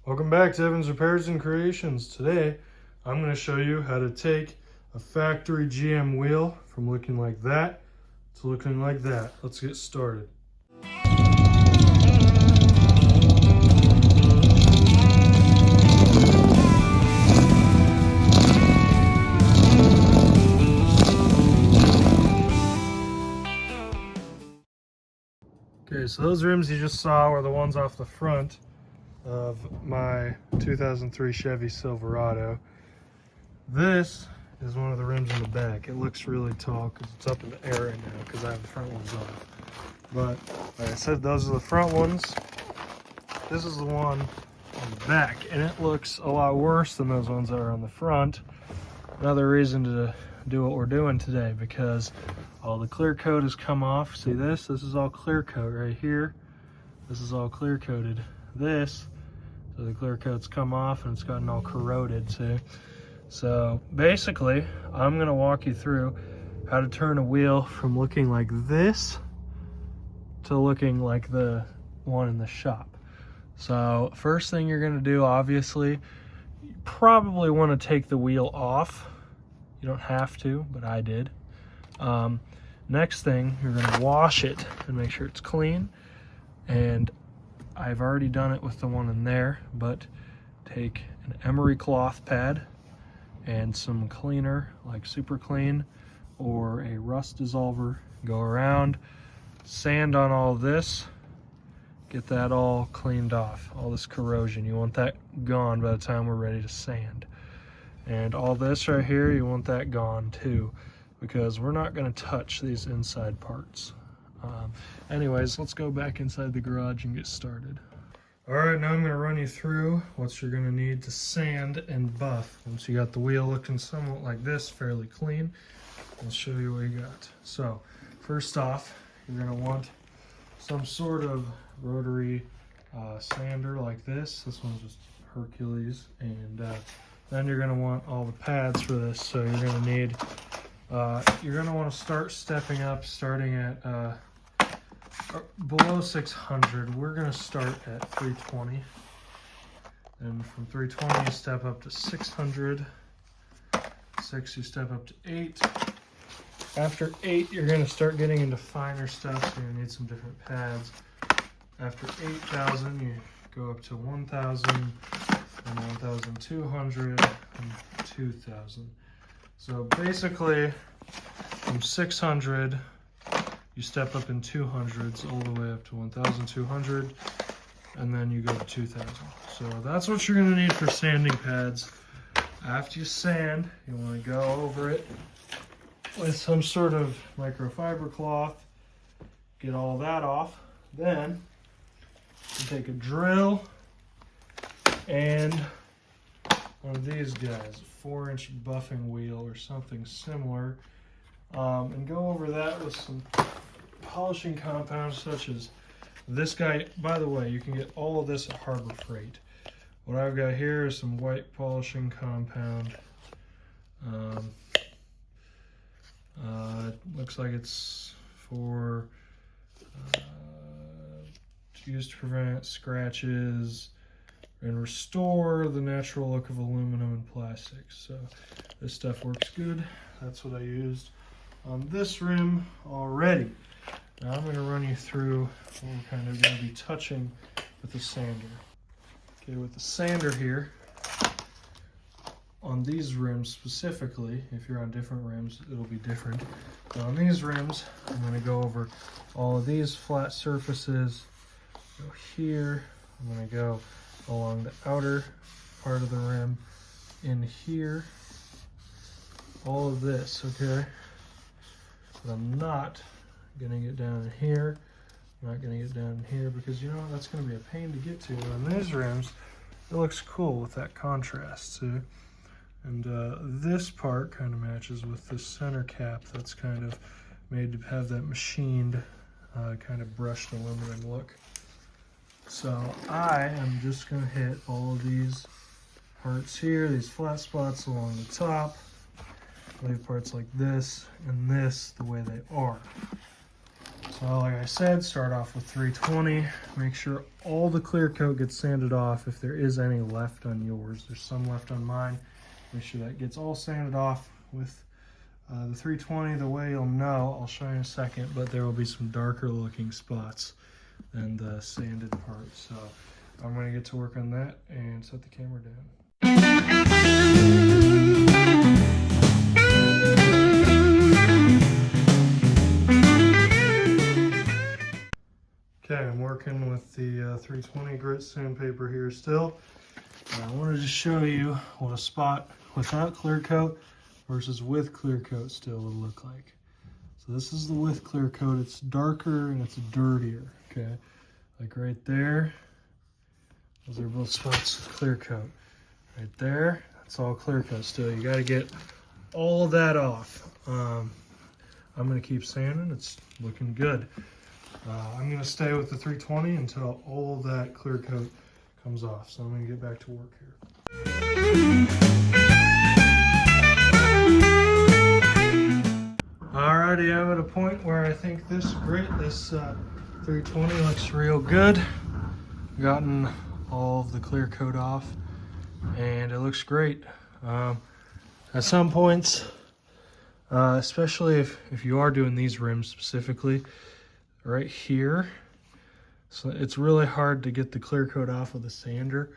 Welcome back to Evans Repairs and Creations. Today, I'm going to show you how to take a factory GM wheel from looking like that to looking like that. Let's get started. Okay, so those rims you just saw were the ones off the front of my 2003 Chevy Silverado. This is one of the rims in the back. It looks really tall because it's up in the air right now because I have the front ones off. But like I said, those are the front ones. This is the one on the back, and it looks a lot worse than those ones that are on the front. Another reason to do what we're doing today, because all the clear coat has come off. See this? This is all clear coat right here. This is all clear coated. So the clear coat's come off and it's gotten all corroded, see? So basically, I'm gonna walk you through how to turn a wheel from looking like this to looking like the one in the shop. So first thing you're gonna do, obviously, you probably wanna take the wheel off. You don't have to, but I did. Next thing, you're gonna wash it and make sure it's clean. And I've already done it with the one in there, but take an emery cloth pad and some cleaner like Super Clean or a rust dissolver. Go around, sand on all this, get that all cleaned off, all this corrosion. You want that gone by the time we're ready to sand. And all this right here, you want that gone too, because we're not going to touch these inside parts. Anyways, let's go back inside the garage and get started. Alright, now I'm going to run you through what you're going to need to sand and buff. Once you got the wheel looking somewhat like this, fairly clean, I'll show you what you got. So, first off, you're going to want some sort of rotary sander like this. This one's just Hercules. And then you're going to want all the pads for this. So you're going to need, you're going to want to start stepping up, starting at below 600. We're going to start at 320. And from 320, you step up to 600. 6, you step up to 8. After 8, you're going to start getting into finer stuff, so you're going to need some different pads. After 8,000, you go up to 1,000, and 1,200, and 2,000. So basically, from 600, you step up in 200s all the way up to 1,200, and then you go to 2,000. So that's what you're going to need for sanding pads. After you sand, you want to go over it with some sort of microfiber cloth, get all that off. Then you take a drill and one of these guys, a 4-inch buffing wheel or something similar, and go over that with some polishing compounds such as this guy. By the way, you can get all of this at Harbor Freight. What I've got here is some white polishing compound. It looks like it's for used to prevent scratches and restore the natural look of aluminum and plastics. So this stuff works good. That's what I used on this rim already. Now I'm going to run you through what we're kind of going to be touching with the sander. Okay, with the sander here, on these rims specifically, if you're on different rims, it'll be different. But on these rims, I'm going to go over all of these flat surfaces. Go here. I'm going to go along the outer part of the rim in here. All of this, okay? But I'm not going to get down in here. I'm not going to get down in here because, you know, that's going to be a pain to get to. On these rims, it looks cool with that contrast, see? And this part kind of matches with this center cap that's kind of made to have that machined, kind of brushed aluminum look. So I am just going to hit all of these parts here, these flat spots along the top, leave parts like this and this the way they are. So like I said, start off with 320. Make sure all the clear coat gets sanded off if there is any left on yours. There's some left on mine. Make sure that gets all sanded off with the 320. The way you'll know, I'll show you in a second, but there will be some darker looking spots than the sanded part. So I'm going to get to work on that and set the camera down. Okay, I'm working with the 320 grit sandpaper here still. And I wanted to show you what a spot without clear coat versus with clear coat still would look like. So this is the with clear coat. It's darker and it's dirtier, okay? Like right there, those are both spots with clear coat. Right there, that's all clear coat still. You gotta get all of that off. I'm gonna keep sanding, it's looking good. I'm gonna stay with the 320 until all of that clear coat comes off. So I'm gonna get back to work here. Alrighty, I'm at a point where I think this 320 looks real good. Gotten all of the clear coat off and it looks great. At some points, especially if you are doing these rims specifically, right here, so it's really hard to get the clear coat off with a sander,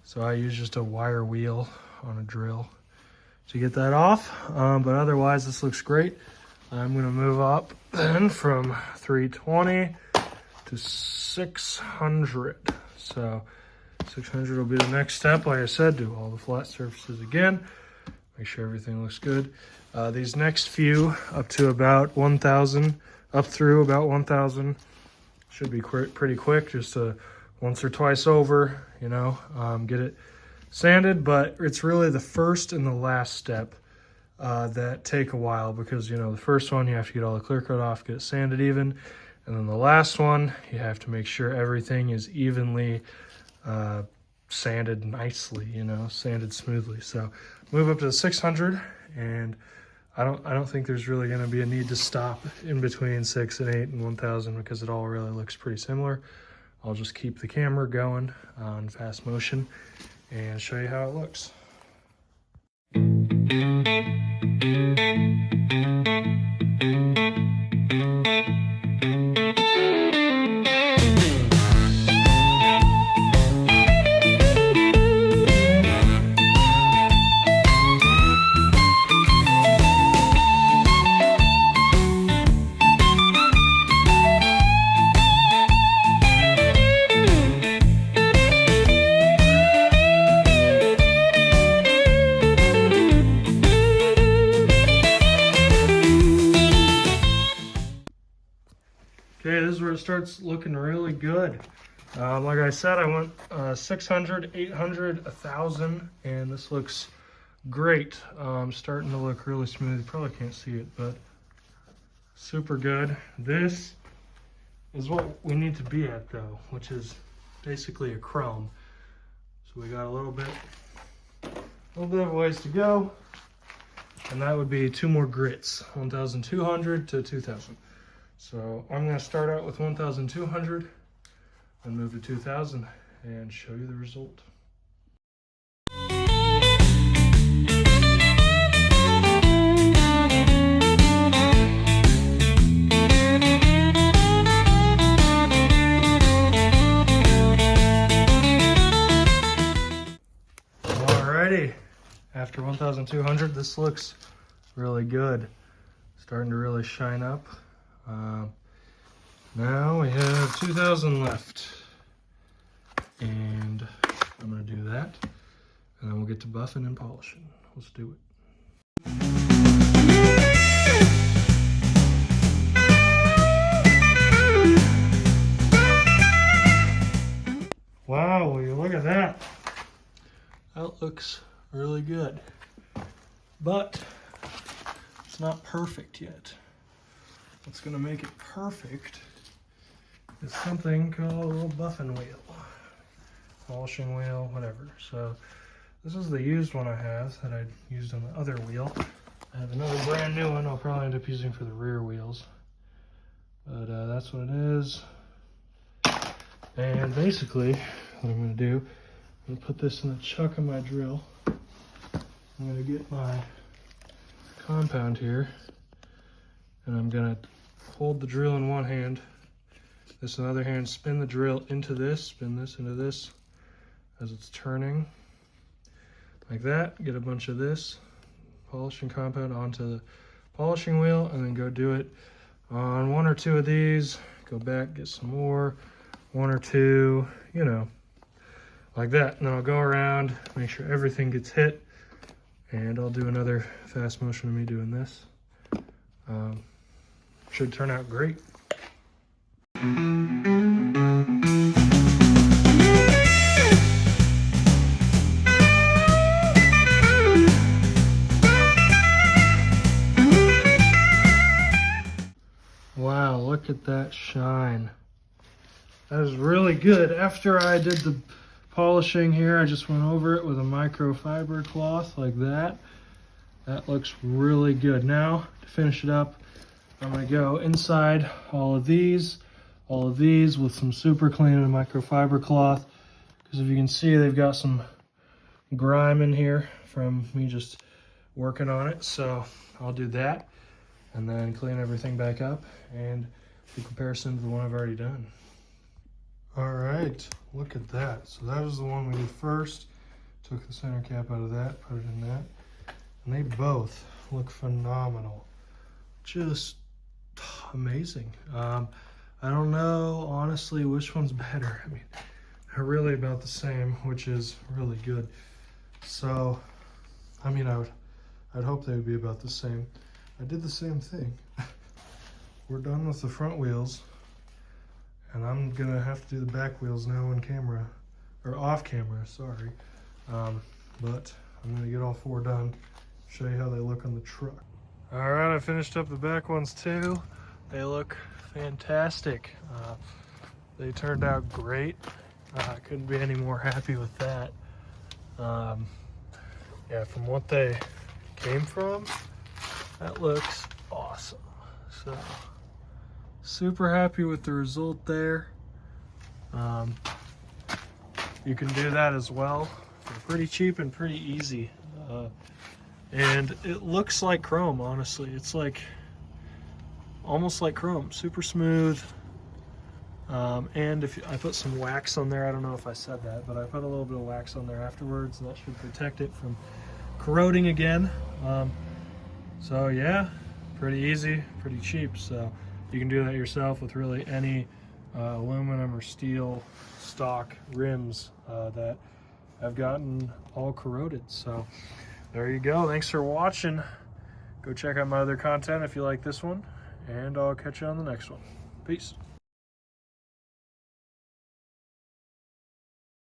so I use just a wire wheel on a drill to get that off. But otherwise this looks great. I'm going to move up then from 320 to 600. So 600 will be the next step. Like I said, do all the flat surfaces again, make sure everything looks good. These next few up to about 1,000, up through about 1,000 should be pretty quick, just once or twice over, you know, get it sanded. But it's really the first and the last step that take a while, because, you know, the first one you have to get all the clear coat off, get it sanded even, and then the last one you have to make sure everything is evenly sanded nicely, you know, sanded smoothly. So move up to the 600, and I don't think there's really going to be a need to stop in between 6 and 8 and 1,000, because it all really looks pretty similar. I'll just keep the camera going on fast motion and show you how it looks. Okay, this is where it starts looking really good. Like I said, I went 600, 800, 1,000, and this looks great. Starting to look really smooth. You probably can't see it, but super good. This is what we need to be at, though, which is basically a chrome. So we got a little bit of a ways to go, and that would be 2 more grits, 1,200 to 2,000. So I'm going to start out with 1,200 and move to 2,000 and show you the result. Alrighty, after 1,200, this looks really good. Starting to really shine up. Now we have 2,000 left, and I'm going to do that, and then we'll get to buffing and polishing. Let's do it. Wow, will you look at that? That looks really good, but it's not perfect yet. What's going to make it perfect is something called a little buffing wheel, polishing wheel, whatever. So this is the used one I have that I used on the other wheel. I have another brand new one I'll probably end up using for the rear wheels. But that's what it is. And basically, what I'm going to do, I'm going to put this in the chuck of my drill. I'm going to get my compound here, and I'm going to hold the drill in one hand. This in the other hand, spin the drill into this, spin this into this as it's turning. Like that, get a bunch of this polishing compound onto the polishing wheel, and then go do it on one or two of these. Go back, get some more, one or two, you know, like that. And then I'll go around, make sure everything gets hit, and I'll do another fast motion of me doing this. Should turn out great. Wow, look at that shine. That is really good. After I did the polishing here, I just went over it with a microfiber cloth like that. That looks really good. Now, to finish it up, I'm gonna go inside all of these with some super clean and microfiber cloth. Because if you can see, they've got some grime in here from me just working on it. So I'll do that and then clean everything back up and do comparison to the one I've already done. All right, look at that. So that was the one we did first. Took the center cap out of that, put it in that. And they both look phenomenal. Just amazing. I don't know, honestly, which one's better. I mean, they're really about the same, which is really good. So, I mean, I'd hope they would be about the same. I did the same thing. We're done with the front wheels, and I'm gonna have to do the back wheels now on camera, or off camera, sorry. But I'm gonna get all four done, show you how they look on the truck. All right, I finished up the back ones too. They look fantastic. They turned out great. I couldn't be any more happy with that. Yeah, from what they came from, that looks awesome. So, super happy with the result there. You can do that as well. They're pretty cheap and pretty easy. And it looks like chrome, honestly. It's like almost like chrome, super smooth. And if I put some wax on there, I don't know if I said that, but I put a little bit of wax on there afterwards, and that should protect it from corroding again. So yeah, pretty easy, pretty cheap. So you can do that yourself with really any aluminum or steel stock rims that have gotten all corroded. So there you go. Thanks for watching. Go check out my other content if you like this one, and I'll catch you on the next one. Peace.